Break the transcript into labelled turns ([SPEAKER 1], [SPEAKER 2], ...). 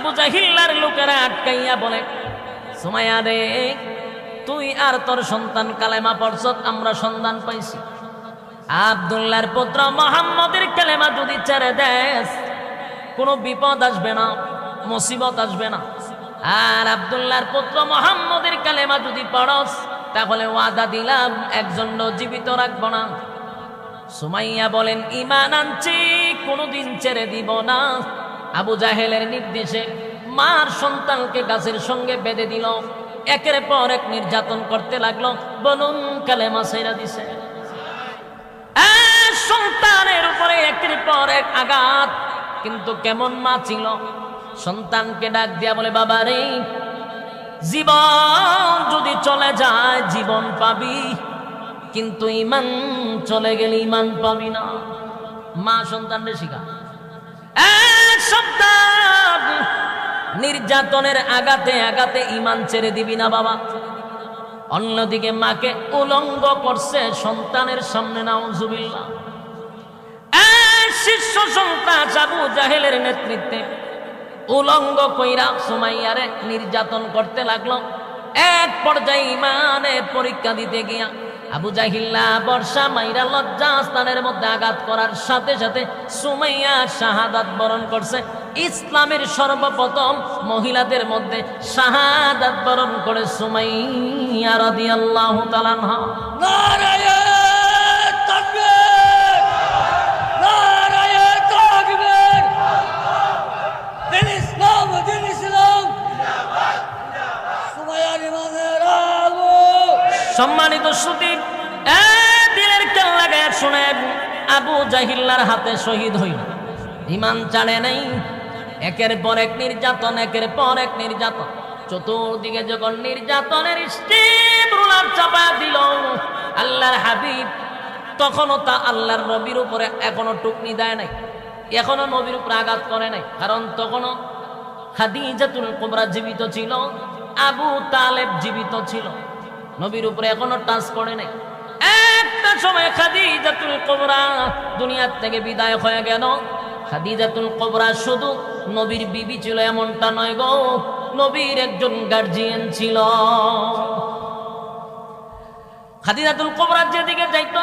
[SPEAKER 1] আবু জাহিল্লার লোকেরা আটকাইয়া বলে, সুমাইয়া রে, তুই আর তোর সন্তান কালেমা পড়ছত, আমরা সন্ধান পাইছি। আব্দুল্লাহর পুত্র মুহাম্মদের কালেমা যদি ছেড়ে দেস, কোনো বিপদ আসবে না, মুসিবত আসবে না। আর আব্দুল্লাহর পুত্র মুহাম্মদের কালেমা যদি পড়স, তাহলে ওয়াদা দিলাম একজনও জীবিত রাখবো না। সুমাইয়া বলেন, ঈমান আনছি, কোনোদিন ছেড়ে দিব না। আবু জাহেলের নির্দেশে মার সন্তানকে গাছের সঙ্গে বেঁধে দিল, একের পর এক নির্যাতন করতে লাগলো। বলুন, কালেমা ছেড়ে দিছে। সন্তানের উপরে একের পর এক আঘাত। কিন্তু কেমন মা ছিল, সন্তানকে ডাক দিয়া বলে, বাবা রে, জীবন যদি চলে যায় জীবন পাবি, কিন্তু ঈমান চলে গেলে ঈমান পাবি না। মা সন্তানকে শিখা, সন্তান নির্যাতনের আঘাতে আঘাতে ঈমান ছেড়ে দিবি না বাবা। অন্যদিকে মাকে উলঙ্গ করছে সন্তানের সামনে, নাউজুবিল্লাহ। শিষ্য সন্ত্রাস আবু জাহেলের নেতৃত্বে উলঙ্গ কইরা সুমাইয়ারে নির্যাতন করতে লাগলো। এক পর্যায়ে ঈমানের পরীক্ষা দিতে গিয়া আবু জাহিল্লা বর্ষা মাইরা লজ্জা স্থানের মধ্যে আঘাত করার সাথে সাথে সুমাইয়া শাহাদাত বরণ করছে। ইসলামের সর্বপ্রথম মহিলাদের মধ্যে শাহাদাত বরণ করে সুমাইয়া রাদিয়াল্লাহু তাআলা আনহা।
[SPEAKER 2] নারায়ে তাকবীর, নারায়ে তাকবীর। দিন ইসলাম, দিন ইসলাম জিন্দাবাদ, জিন্দাবাদ। সুমাইয়ার ঈমানের আলো।
[SPEAKER 1] সম্মানিত সুধী, দিলের কান লাগায় শুনেন, আবু জাহিল্লার হাতে শহীদ হইল, ঈমান ছাড়ে নাই। একের পর এক নির্যাতন, একের পর এক নির্যাতন। চতুর্দিকে যখন নির্যাতনের স্টিম রুলার চাপা দিল আল্লাহর হাবিব, তখনও তা আল্লাহর নবীর উপরে এখনো টুকনি দেয় নাই, এখনো নবীর উপরে আঘাত করে নাই। কারণ তখনও খাদিজাতুল কুবরা জীবিত ছিল, আবু তালেব জীবিত ছিল, নবীর উপরে এখনো টাচ করে নাই। একটা সময় খাদিজাতুল কুবরা দুনিয়ার থেকে বিদায় হয়ে গেল। খাদিজাতুল কুবরা শুধু নবীর বিবি ছিল এমনটা নয় গো, নবীর একজন গার্জিয়ান ছিল। খাদিজাতুল কুবরা যেদিকে যাইতো